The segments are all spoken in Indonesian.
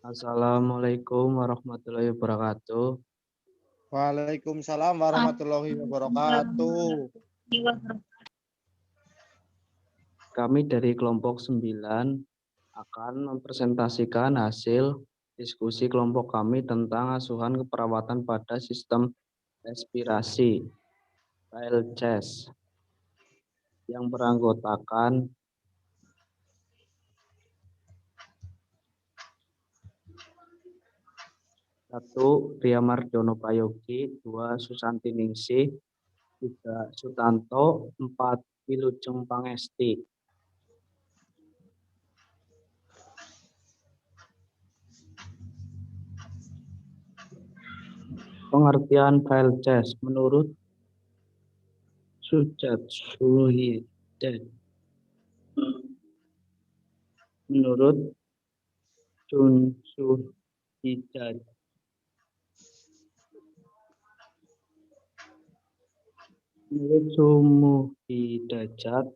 Assalamualaikum warahmatullahi wabarakatuh. Waalaikumsalam warahmatullahi wabarakatuh. Kami dari kelompok 9 akan mempresentasikan hasil diskusi kelompok kami tentang asuhan keperawatan pada sistem respirasi (PLCS) yang beranggotakan satu Ria Mardiono Prayogi, 2 Susanti Ningsih, 3 Sutanto, 4 Wilujeng Pangesti. Pengertian PLCS menurut Sujat Suhide. Menurut Chun Suhidad. Menurut Sumu Hidajat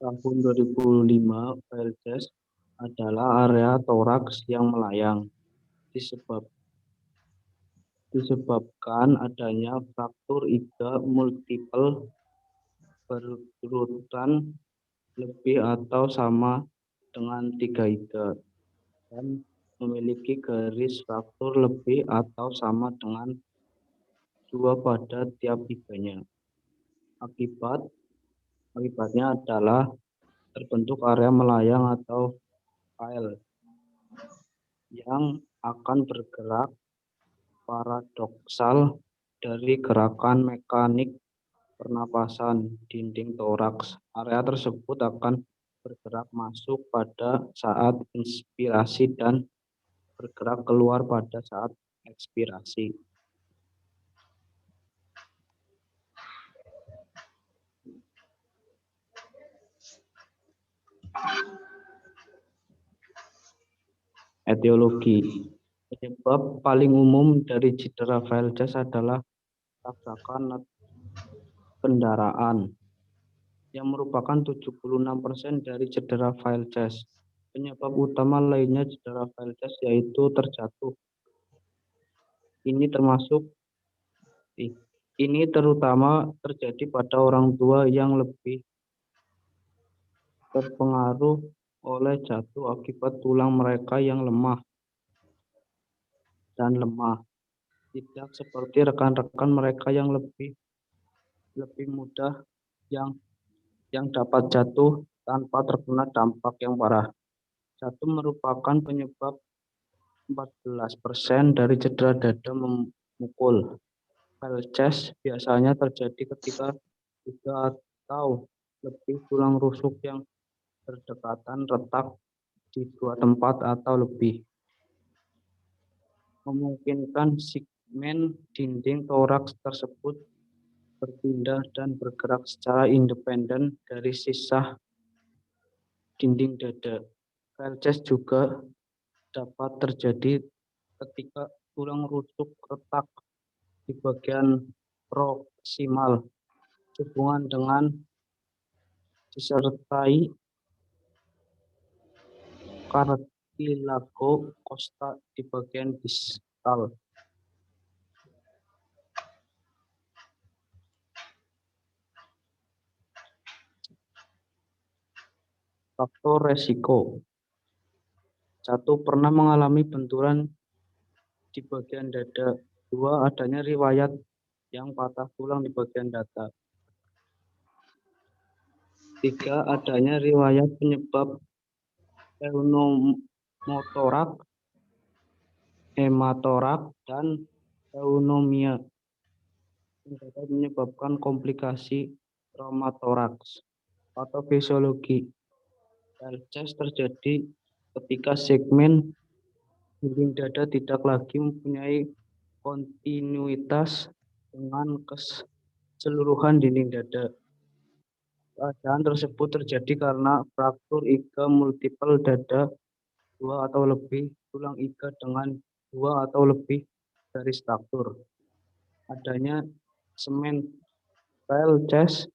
tahun 2005, PLCS adalah area toraks yang melayang disebabkan adanya fraktur iga multiple berurutan lebih atau sama dengan 3 iga dan memiliki garis fraktur lebih atau sama dengan 2 pada tiap iganya. Akibatnya adalah terbentuk area melayang atau file yang akan bergerak paradoksal dari gerakan mekanik pernapasan dinding toraks. Area tersebut akan bergerak masuk pada saat inspirasi dan bergerak keluar pada saat ekspirasi. Etiologi. Penyebab paling umum dari cedera PLCS adalah tabrakan kendaraan yang merupakan 76% dari cedera PLCS. Penyebab utama lainnya cedera PLCS yaitu terjatuh. Ini terutama terjadi pada orang tua yang lebih terpengaruh oleh jatuh akibat tulang mereka yang lemah. Tidak seperti rekan-rekan mereka yang lebih mudah yang dapat jatuh tanpa terkena dampak yang parah. Jatuh merupakan penyebab 14% dari cedera dada memukul. PLCS biasanya terjadi ketika 3 atau lebih tulang rusuk yang berdekatan retak di 2 tempat atau lebih, memungkinkan segmen dinding toraks tersebut berpindah dan bergerak secara independen dari sisa dinding dada. PLCS juga dapat terjadi ketika tulang rusuk retak di bagian proksimal sehubungan dengan disertai kartilago costa di bagian distal. Faktor resiko. 1. Pernah mengalami benturan di bagian dada. 2. Adanya riwayat yang patah tulang di bagian dada. 3. Adanya riwayat penyebab pneumotorak, hematorak, dan pneumonia yang dapat menyebabkan komplikasi traumatoraks. Patofisiologi. PLCS terjadi ketika segmen dinding dada tidak lagi mempunyai kontinuitas dengan keseluruhan dinding dada. Keadaan tersebut terjadi karena fraktur iga multiple dada 2 atau lebih, tulang iga dengan 2 atau lebih garis fraktur. Adanya semen PLCS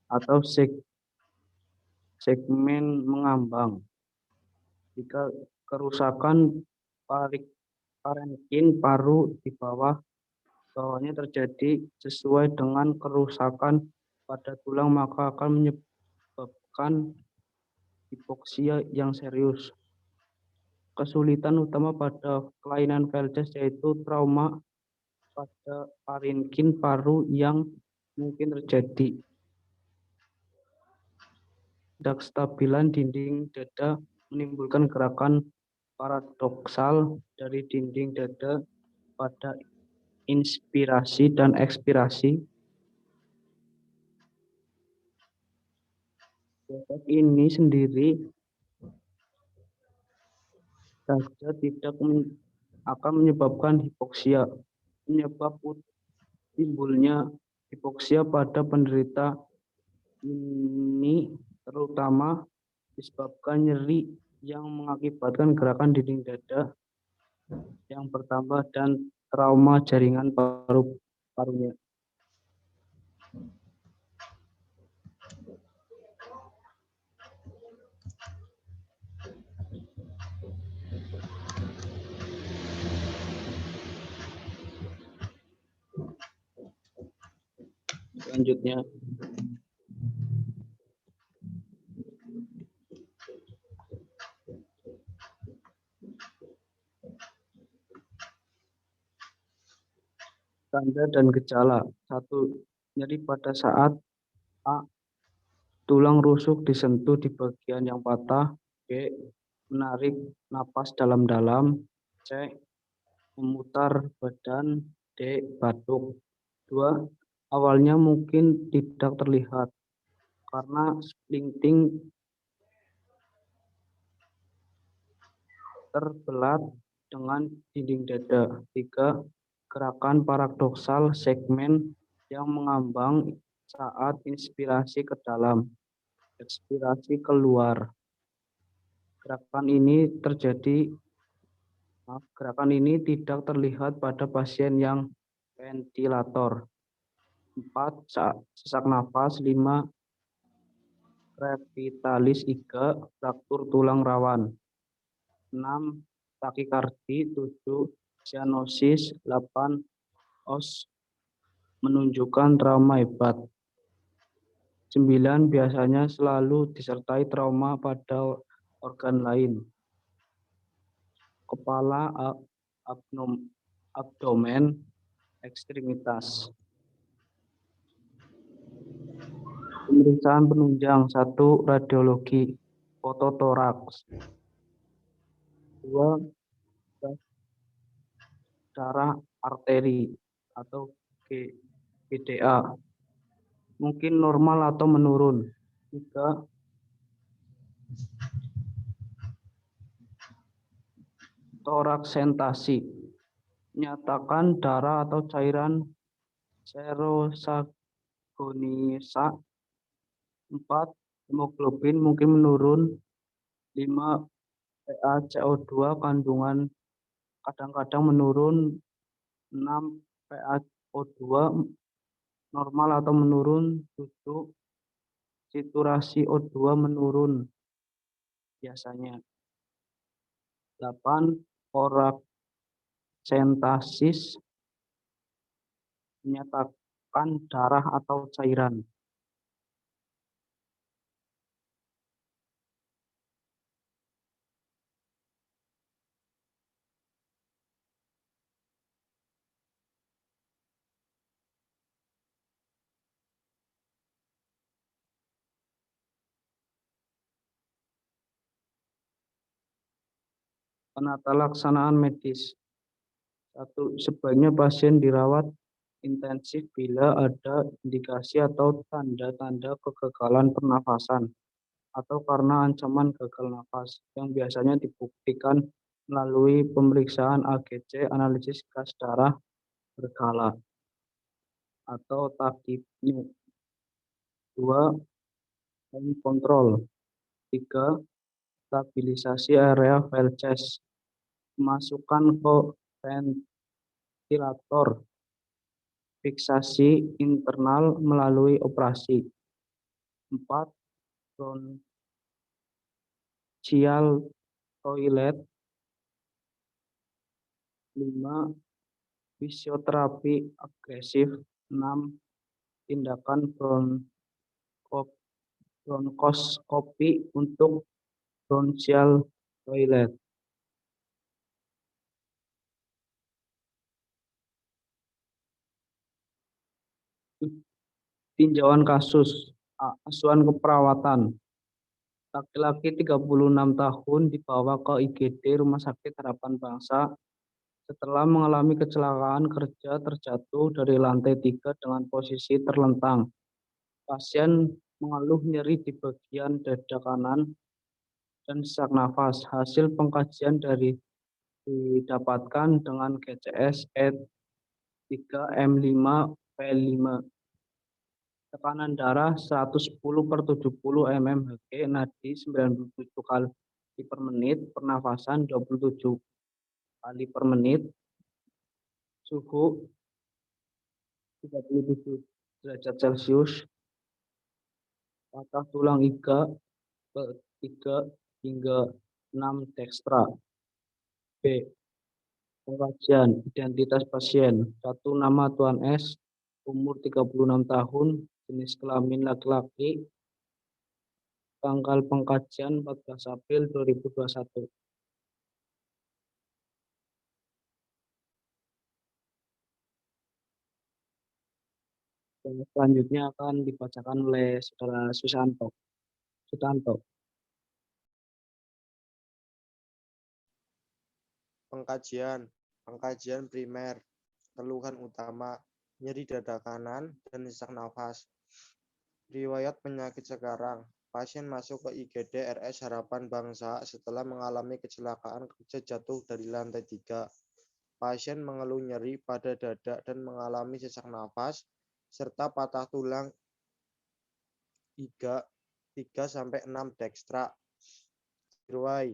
atau segmen mengambang. Jika kerusakan parenkin paru di bawahnya terjadi sesuai dengan kerusakan pada tulang, maka akan menyebabkan hipoksia yang serius. Kesulitan utama pada kelainan Velces yaitu trauma pada parenkin paru yang mungkin terjadi. Ketidakstabilan dinding dada menimbulkan gerakan paradoksal dari dinding dada pada inspirasi dan ekspirasi. Efek ini sendiri saja tidak akan menyebabkan hipoksia. Penyebab timbulnya hipoksia pada penderita ini terutama disebabkan nyeri yang mengakibatkan gerakan dinding dada yang bertambah dan trauma jaringan paru-parunya. Selanjutnya, tanda dan gejala. 1. Nyeri pada saat A. Tulang rusuk disentuh di bagian yang patah. B. Menarik napas dalam-dalam. C. Memutar badan. D. Batuk. 2. Awalnya mungkin tidak terlihat karena splinting terbelat dengan dinding dada. 3. Gerakan paradoksal segmen yang mengambang saat inspirasi ke dalam, ekspirasi keluar. Gerakan ini tidak terlihat pada pasien yang ventilator. 4. Sesak nafas. 5. Revitalis iga, fraktur tulang rawan. 6. Takikardi. 7. Cyanosis. 8. OS menunjukkan trauma hebat. 9. Biasanya selalu disertai trauma pada organ lain. Kepala, abdomen, ekstremitas. Pemeriksaan penunjang. 1. Radiologi fototoraks. 2. Darah arteri atau GDA. Mungkin normal atau menurun. 3. Toraksentasi. Nyatakan darah atau cairan serosagonisa. 4. Hemoglobin mungkin menurun. 5. PaCO2 kandungan kadang-kadang menurun. 6. PaO2 normal atau menurun. 7. Saturasi O2 menurun biasanya. 8. Toraksentasis menyatakan darah atau cairan. Penata laksanaan medis. 1. Sebaiknya pasien dirawat intensif bila ada indikasi atau tanda-tanda kegagalan pernafasan atau karena ancaman gagal nafas yang biasanya dibuktikan melalui pemeriksaan AGC, analisis gas darah berkala atau tachypnea. 2. Pain control. 3. Stabilisasi area Velces. Masukkan ke ventilator. Fiksasi internal melalui operasi. 4. Partial toilet. 5. Fisioterapi agresif. 6. Tindakan bronkoskopi untuk bronchial toilet. Tinjauan kasus. Asuhan keperawatan. Laki-laki 36 tahun dibawa ke IGD Rumah Sakit Harapan Bangsa setelah mengalami kecelakaan kerja terjatuh dari lantai 3 dengan posisi terlentang. Pasien mengeluh nyeri di bagian dada kanan dan sesak nafas. Hasil pengkajian didapatkan dengan GCS E3M5P5. Tekanan darah 110/70 mmHg, nadi 97 kali per menit, pernafasan 27 kali per menit, suhu 37 derajat Celcius, patah tulang iga ke-3 hingga 6 dekstra. B. Pengkajian identitas pasien. 1. Nama Tuan S, umur 36 tahun, jenis kelamin laki-laki, tanggal pengkajian 14 April 2021. Dan selanjutnya akan dibacakan oleh Saudara Susanto. Pengkajian primer. Keluhan utama, nyeri dada kanan dan sesak nafas. Riwayat penyakit sekarang. Pasien masuk ke IGD RS Harapan Bangsa setelah mengalami kecelakaan kerja jatuh dari lantai 3. Pasien mengeluh nyeri pada dada dan mengalami sesak nafas serta patah tulang iga 3-6 dekstra. Riwayat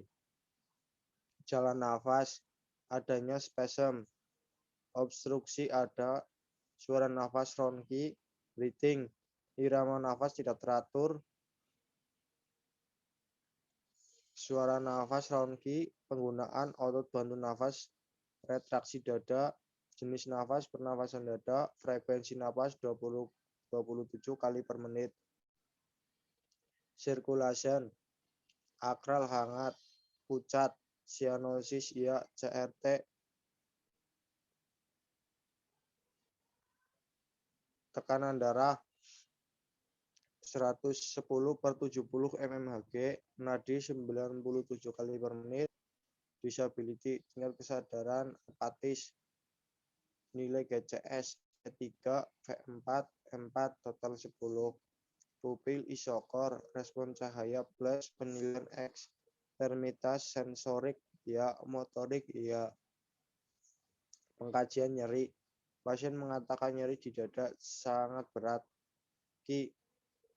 jalan nafas, adanya spasm, obstruksi ada, suara nafas ronki, breathing, irama nafas tidak teratur, suara nafas ronki, penggunaan otot bantu nafas, retraksi dada, jenis nafas pernafasan dada, frekuensi nafas 27 kali per menit. Circulation, akral hangat, pucat, cyanosis ya, CRT, tekanan darah 110/70 mmHg, nadi 97 kali per menit, disability, tingkat kesadaran apatis, nilai GCS E3, V4, M4, total 10, pupil isokor, respon cahaya plus, penilaian X, termitas sensorik ya, motorik ya. Pengkajian nyeri. Pasien mengatakan nyeri di dada sangat berat. Ki.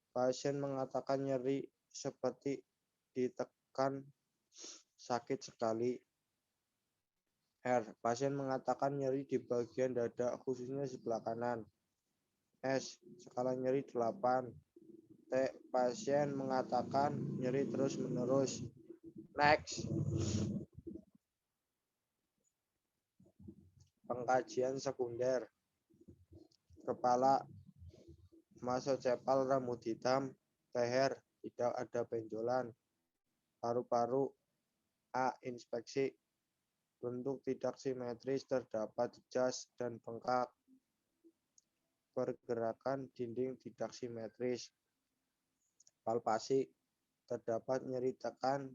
Pasien mengatakan nyeri seperti ditekan sakit sekali. R. Pasien mengatakan nyeri di bagian dada khususnya sebelah kanan. S. Skala nyeri 8. T. Pasien mengatakan nyeri terus-menerus. Next. Pengkajian sekunder. Kepala, masocepal rambut hitam, leher tidak ada benjolan, paru-paru A. Inspeksi, bentuk tidak simetris, terdapat jas dan bengkak, pergerakan dinding tidak simetris, palpasi, terdapat nyeri tekan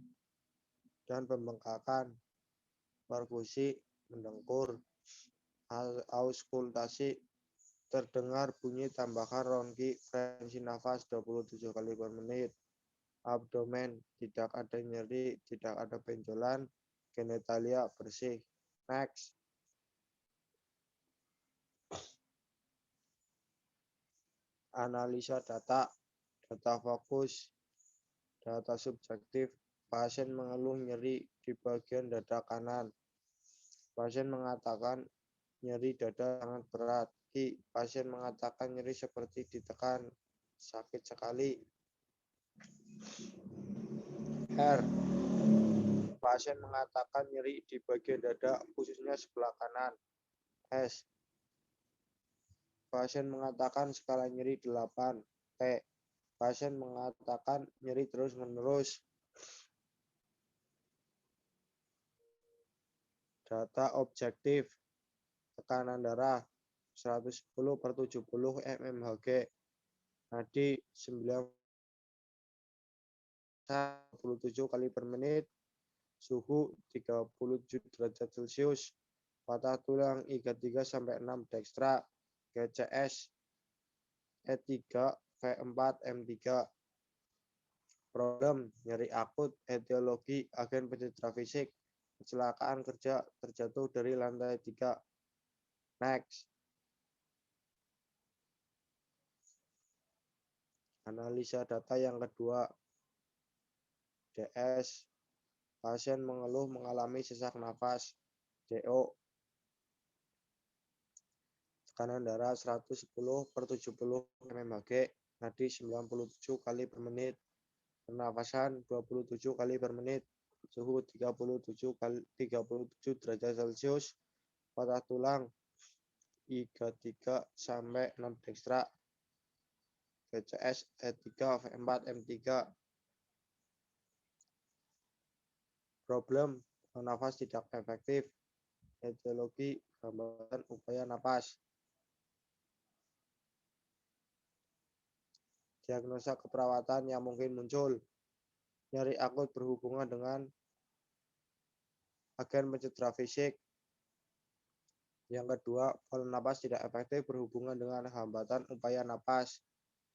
dan pembengkakan, perkusi, mendengkur, auskultasi, terdengar bunyi tambahan ronki, frekuensi nafas 27 kali per menit, abdomen, tidak ada nyeri, tidak ada benjolan, genitalia bersih. Next. Analisa data, data fokus, data subjektif. Pasien mengeluh nyeri di bagian dada kanan. Pasien mengatakan nyeri dada sangat berat. Ki. Pasien mengatakan nyeri seperti ditekan sakit sekali. R. Pasien mengatakan nyeri di bagian dada, khususnya sebelah kanan. S. Pasien mengatakan skala nyeri 8. T. Pasien mengatakan nyeri terus-menerus. Data objektif. Tekanan darah 110/70 mmHg. Nadi 97 kali per menit. Suhu 37 derajat Celcius. Patah tulang I3 sampai 6 dekstra. GCS E3 V4 M3. Problem nyeri akut, etiologi, agen pencedera fisik, kecelakaan kerja, terjatuh dari lantai 3. Next. Analisa data yang kedua. DS. Pasien mengeluh mengalami sesak nafas. DO. Tekanan darah 110/70 mmHg. Nadi 97 kali per menit. Pernafasan 27 kali per menit. Suhu 37 derajat Celcius. Patah tulang I3 sampai 6 dekstra. GCS E3 V4 M3. Problem nafas tidak efektif. Etiologi hambatan upaya napas. Diagnosa keperawatan yang mungkin muncul. Nyeri akut berhubungan dengan agen pencedera fisik. Yang kedua, pola napas tidak efektif berhubungan dengan hambatan upaya napas.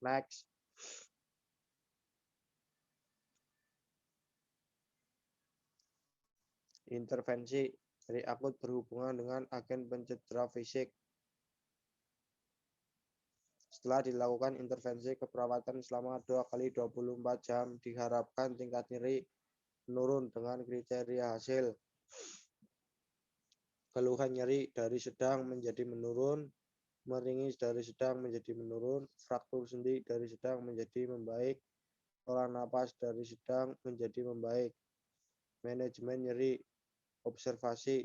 Next. Intervensi. Nyeri akut berhubungan dengan agen pencedera fisik. Setelah dilakukan intervensi keperawatan selama 2x24 jam, diharapkan tingkat nyeri menurun dengan kriteria hasil. Keluhan nyeri dari sedang menjadi menurun, meringis dari sedang menjadi menurun, fraktur sendi dari sedang menjadi membaik, pola napas dari sedang menjadi membaik. Manajemen nyeri, observasi,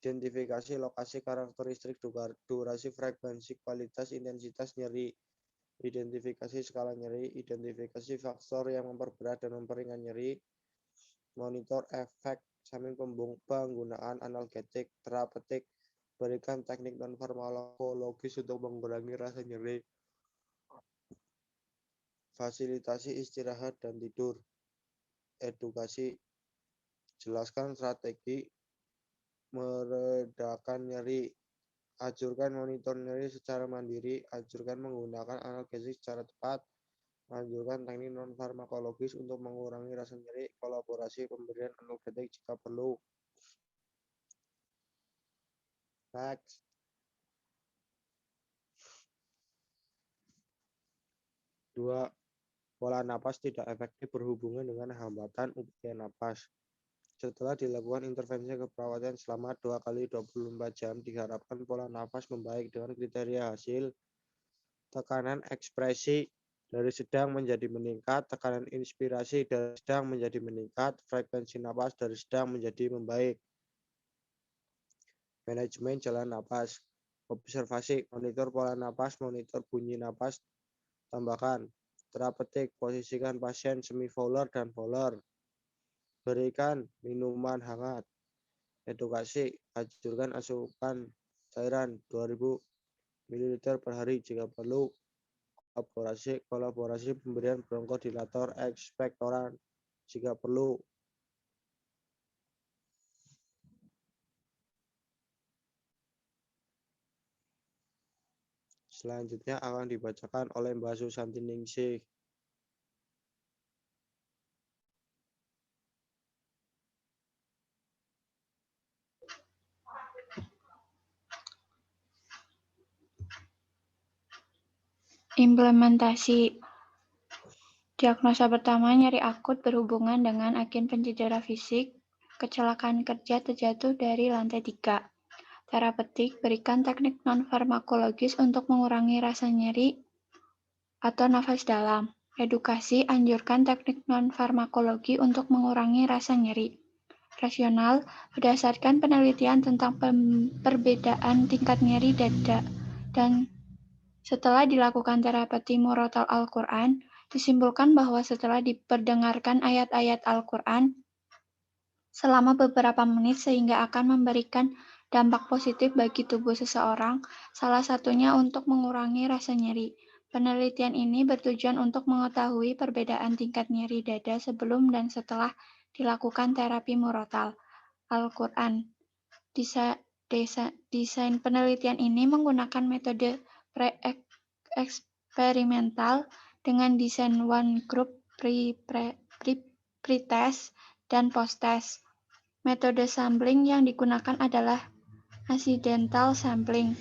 identifikasi lokasi karakteristik durasi frekuensi kualitas intensitas nyeri, identifikasi skala nyeri, identifikasi faktor yang memperberat dan memperingan nyeri, monitor efek samping penggunaan analgetik, terapeutik, berikan teknik non farmakologis untuk mengurangi rasa nyeri, fasilitasi istirahat dan tidur, edukasi, jelaskan strategi meredakan nyeri, anjurkan monitor nyeri secara mandiri, anjurkan menggunakan analgesik secara tepat, anjurkan teknik non farmakologis untuk mengurangi rasa nyeri, kolaborasi pemberian analgetik jika perlu. Next. Dua, pola napas tidak efektif berhubungan dengan hambatan upaya napas. Setelah dilakukan intervensi keperawatan selama 2x24 jam, diharapkan pola nafas membaik dengan kriteria hasil. Tekanan ekspresi dari sedang menjadi meningkat, tekanan inspirasi dari sedang menjadi meningkat, frekuensi napas dari sedang menjadi membaik. Manajemen jalan napas, observasi, monitor pola napas, monitor bunyi napas, tambahkan. Terapeutik, posisikan pasien semi-fowler dan fowler. Berikan minuman hangat. Edukasi, anjurkan asupan cairan 2000 ml per hari jika perlu. Kolaborasi pemberian bronkodilator ekspektoran jika perlu. Selanjutnya akan dibacakan oleh Mbak Susanti Ningsih. Implementasi. Diagnosa pertama, nyeri akut berhubungan dengan agen pencedera fisik, kecelakaan kerja terjatuh dari lantai 3. Terapeutik, berikan teknik non-farmakologis untuk mengurangi rasa nyeri atau nafas dalam. edukasi, anjurkan teknik non-farmakologi untuk mengurangi rasa nyeri. Rasional, berdasarkan penelitian tentang perbedaan tingkat nyeri dada dan setelah dilakukan terapi murotal Al-Quran, disimpulkan bahwa setelah diperdengarkan ayat-ayat Al-Quran selama beberapa menit sehingga akan memberikan dampak positif bagi tubuh seseorang, salah satunya untuk mengurangi rasa nyeri. Penelitian ini bertujuan untuk mengetahui perbedaan tingkat nyeri dada sebelum dan setelah dilakukan terapi murotal Al-Quran. Desain penelitian ini menggunakan metode pre-eksperimental dengan desain one group, pre-test, dan post-test. Metode sampling yang digunakan adalah accidental sampling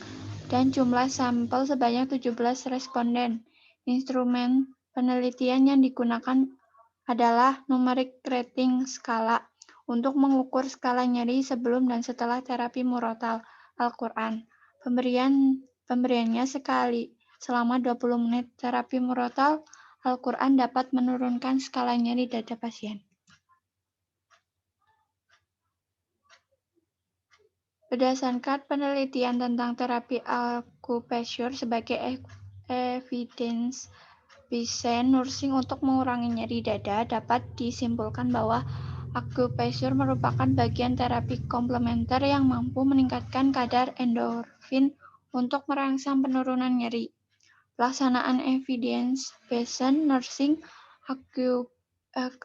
dan jumlah sampel sebanyak 17 responden. Instrumen penelitian yang digunakan adalah numeric rating skala untuk mengukur skala nyeri sebelum dan setelah terapi murotal Al-Quran. Pemberiannya sekali selama 20 menit. Terapi murotal Al-Quran dapat menurunkan skala nyeri dada pasien. Berdasarkan penelitian tentang terapi akupressure sebagai evidence-based nursing untuk mengurangi nyeri dada, dapat disimpulkan bahwa akupressure merupakan bagian terapi komplementer yang mampu meningkatkan kadar endorfin untuk merangsang penurunan nyeri. Pelaksanaan evidence-based nursing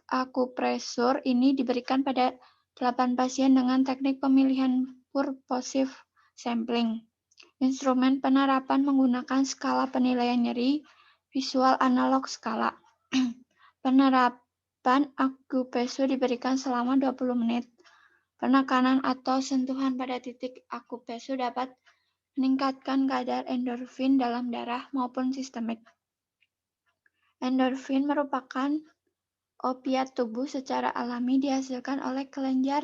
akupressure ini diberikan pada 8 pasien dengan teknik pemilihan purposive sampling. Instrumen penerapan menggunakan skala penilaian nyeri, visual analog skala. Penerapan akupressure diberikan selama 20 menit. Penekanan atau sentuhan pada titik akupressure dapat meningkatkan kadar endorfin dalam darah maupun sistemik. Endorfin merupakan opiat tubuh secara alami dihasilkan oleh kelenjar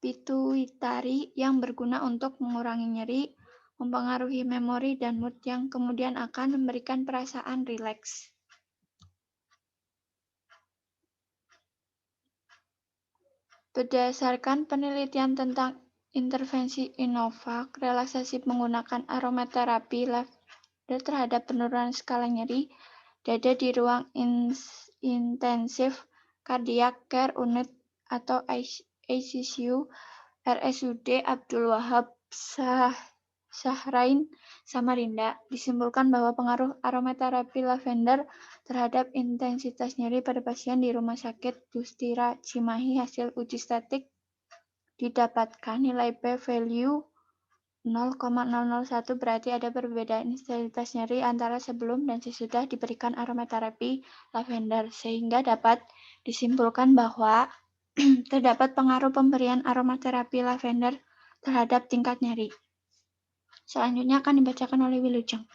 pituitari yang berguna untuk mengurangi nyeri, mempengaruhi memori dan mood yang kemudian akan memberikan perasaan rileks. Berdasarkan penelitian tentang intervensi Inovac, relaksasi menggunakan aromaterapi lavender terhadap penurunan skala nyeri dada di ruang intensif cardiac care unit atau ICU RSUD Abdul Wahab Syahrain Samarinda, disimpulkan bahwa pengaruh aromaterapi lavender terhadap intensitas nyeri pada pasien di Rumah Sakit Dustira Cimahi hasil uji statik didapatkan nilai p-value 0,001 berarti ada perbedaan intensitas nyeri antara sebelum dan sesudah diberikan aromaterapi lavender, sehingga dapat disimpulkan bahwa terdapat pengaruh pemberian aromaterapi lavender terhadap tingkat nyeri. Selanjutnya akan dibacakan oleh Wilujeng.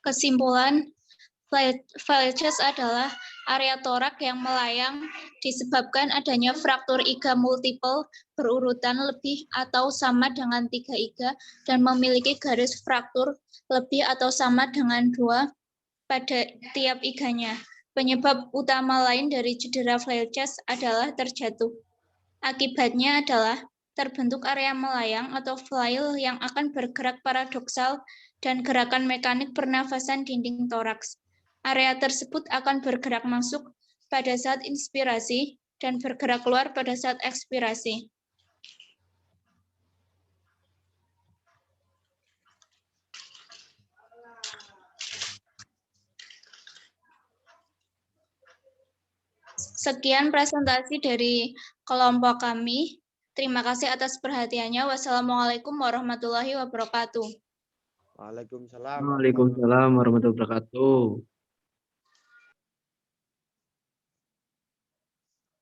Kesimpulan, Velces adalah area torak yang melayang disebabkan adanya fraktur iga multiple berurutan lebih atau sama dengan 3 iga dan memiliki garis fraktur lebih atau sama dengan 2 pada tiap iganya. Penyebab utama lain dari cedera Velces adalah terjatuh. Akibatnya adalah terbentuk area melayang atau flail yang akan bergerak paradoksal dan gerakan mekanik pernafasan dinding toraks. Area tersebut akan bergerak masuk pada saat inspirasi dan bergerak keluar pada saat ekspirasi. Sekian presentasi dari kelompok kami. Terima kasih atas perhatiannya. Wassalamualaikum warahmatullahi wabarakatuh. Waalaikumsalam. Waalaikumsalam warahmatullahi wabarakatuh.